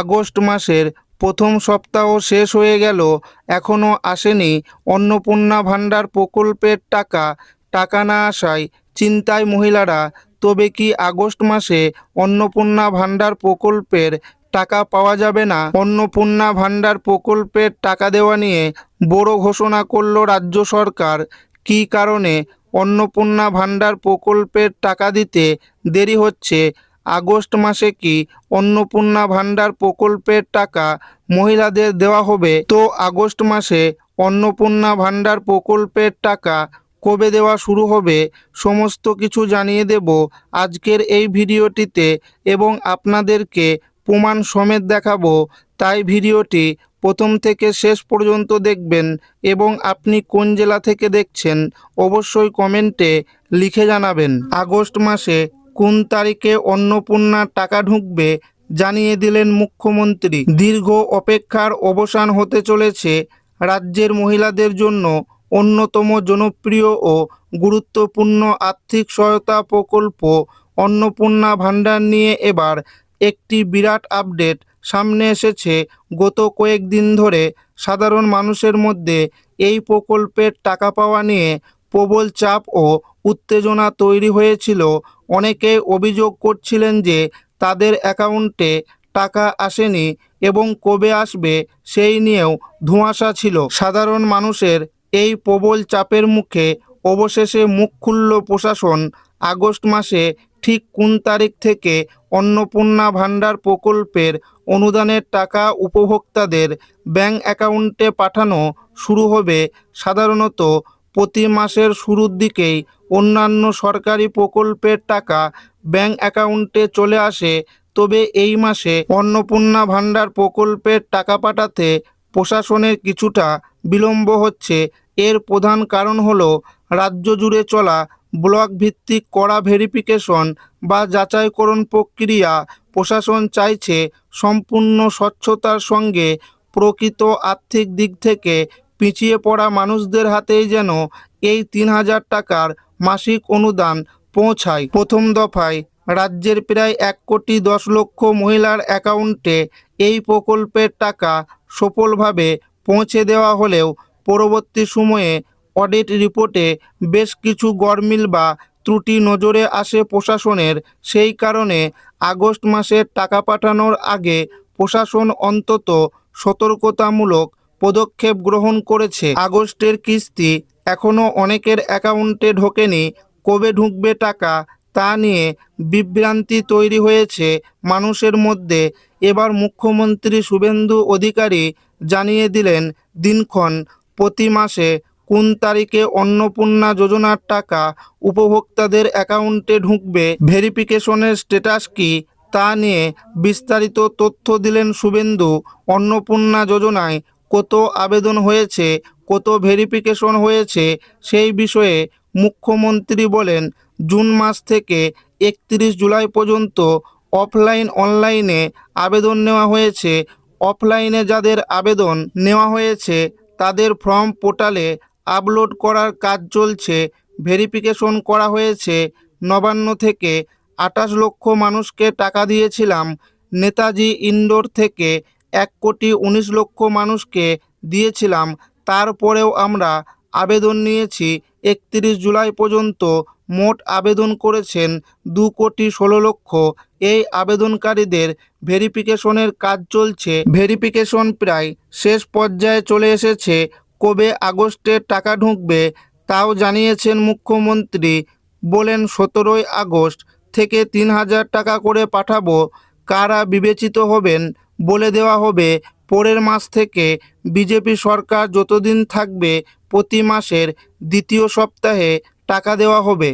August মাসের প্রথম সপ্তাহ শেষ হয়ে গেল, এখনও আসেনি অন্নপূর্ণা ভাণ্ডার প্রকল্পের টাকা। টাকা না আসায় চিন্তায় মহিলারা। তবে কি আগস্ট মাসে অন্নপূর্ণা ভাণ্ডার প্রকল্পের টাকা পাওয়া যাবে না? অন্নপূর্ণা ভাণ্ডার প্রকল্পের টাকা দেওয়া নিয়ে বড় ঘোষণা করল রাজ্য সরকার। কী কারণে অন্নপূর্ণা ভাণ্ডার প্রকল্পের টাকা দিতে দেরি হচ্ছে? আগস্ট মাসে কি অন্নপূর্ণা ভাণ্ডার প্রকল্পের টাকা মহিলাদের দেওয়া হবে? তো আগস্ট মাসে অন্নপূর্ণা ভাণ্ডার প্রকল্পের টাকা কবে দেওয়া শুরু হবে, সমস্ত কিছু জানিয়ে দেব আজকের এই ভিডিওটিতে এবং আপনাদেরকে প্রমাণ সমেত দেখাবো। তাই ভিডিওটি প্রথম থেকে শেষ পর্যন্ত দেখবেন এবং আপনি কোন জেলা থেকে দেখছেন অবশ্যই কমেন্টে লিখে জানাবেন। আগস্ট মাসে কোন তারিখে অন্নপূর্ণার টাকা ঢুকবে জানিয়ে দিলেন মুখ্যমন্ত্রী। দীর্ঘ অপেক্ষার অবসান হতে চলেছে। রাজ্যের মহিলাদের জন্য অন্যতম জনপ্রিয় ও গুরুত্বপূর্ণ আর্থিক সহায়তা প্রকল্প অন্নপূর্ণা ভাণ্ডার নিয়ে এবার একটি বিরাট আপডেট সামনে এসেছে। গত কয়েকদিন ধরে সাধারণ মানুষের মধ্যে এই প্রকল্পের টাকা পাওয়া নিয়ে প্রবল চাপ ও উত্তেজনা তৈরি হয়েছিল। অনেকে অভিযোগ করছিলেন যে তাদের অ্যাকাউন্টে টাকা আসেনি এবং কবে আসবে সেই নিয়েও ধোঁয়াশা ছিল। সাধারণ মানুষের এই প্রবল চাপের মুখে অবশেষে মুখ খুলল প্রশাসন। আগস্ট মাসে ঠিক কোন তারিখ থেকে অন্নপূর্ণা ভাণ্ডার প্রকল্পের অনুদানের টাকা উপভোক্তাদের ব্যাংক অ্যাকাউন্টে পাঠানো শুরু হবে? সাধারণত প্রতি মাসের শুরুর দিকেই অন্যান্য সরকারি প্রকল্পের টাকা ব্যাংক অ্যাকাউন্টে চলে আসে। তবে এই মাসে অন্নপূর্ণা ভাণ্ডার প্রকল্পের টাকা পাঠাতে প্রশাসনের কিছুটা বিলম্ব হচ্ছে। এর প্রধান কারণ হলো রাজ্য জুড়ে চলা ব্লক ভিত্তিক কড়া ভেরিফিকেশন বা যাচাইকরণ প্রক্রিয়া। প্রশাসন চাইছে সম্পূর্ণ স্বচ্ছতার সঙ্গে প্রকৃত আর্থিক দিক থেকে পিছিয়ে পড়া মানুষদের হাতেই যেন এই ৩,০০০ টাকার মাসিক অনুদান পৌঁছায়। প্রথম দফায় রাজ্যের প্রায় ১,১০,০০,০০০ মহিলার অ্যাকাউন্টে এই প্রকল্পের টাকা সফলভাবে পৌঁছে দেওয়া হলেও পরবর্তী সময়ে অডিট রিপোর্টে বেশ কিছু গরমিল বা ত্রুটি নজরে আসে প্রশাসনের। সেই কারণে আগস্ট মাসের টাকা পাঠানোর আগে প্রশাসন অন্তত সতর্কতামূলক পদক্ষেপ গ্রহণ করেছে। আগস্টের কিস্তি এখনও অনেকের অ্যাকাউন্টে ঢোকেনি। কবে ঢুকবে টাকা তা নিয়ে বিভ্রান্তি তৈরি হয়েছে মানুষের মধ্যে। এবার মুখ্যমন্ত্রী শুভেন্দু অধিকারী জানিয়ে দিলেন দিনক্ষণ। প্রতি মাসে কোন তারিখে অন্নপূর্ণা যোজনার টাকা উপভোক্তাদের অ্যাকাউন্টে ঢুকবে, ভেরিফিকেশনের স্ট্যাটাস কী তা নিয়ে বিস্তারিত তথ্য দিলেন শুভেন্দু। অন্নপূর্ণা যোজনায় কত আবেদন হয়েছে, কত ভেরিফিকেশন হয়েছে সেই বিষয়ে মুখ্যমন্ত্রী বলেন, জুন মাস থেকে ৩১ জুলাই পর্যন্ত অফলাইন অনলাইনে আবেদন নেওয়া হয়েছে। অফলাইনে যাদের আবেদন নেওয়া হয়েছে তাদের ফর্ম পোর্টালে আপলোড করার কাজ চলছে। ভেরিফিকেশন করা হয়েছে। নবান্ন থেকে ২৮ লক্ষ মানুষকে টাকা দিয়েছিলাম। নেতাজি ইন্ডোর থেকে ১,১৯,০০,০০০ মানুষকে দিয়েছিলাম। তারপরেও আমরা আবেদন নিয়েছি। ৩১ জুলাই পর্যন্ত মোট আবেদন করেছেন ২,১৬,০০,০০০। এই আবেদনকারীদের ভেরিফিকেশনের কাজ চলছে। ভেরিফিকেশন প্রায় শেষ পর্যায়ে চলে এসেছে। কবে আগস্টে টাকা ঢুকবে তাও জানিয়েছেন মুখ্যমন্ত্রী। বলেন, ১৭ই আগস্ট থেকে ৩,০০০ টাকা করে পাঠাবো। কারা বিবেচিত হবেন বলে দেওয়া হবে। পরের মাস থেকে বিজেপি সরকার যতদিন থাকবে প্রতি মাসের দ্বিতীয় সপ্তাহে টাকা দেওয়া হবে।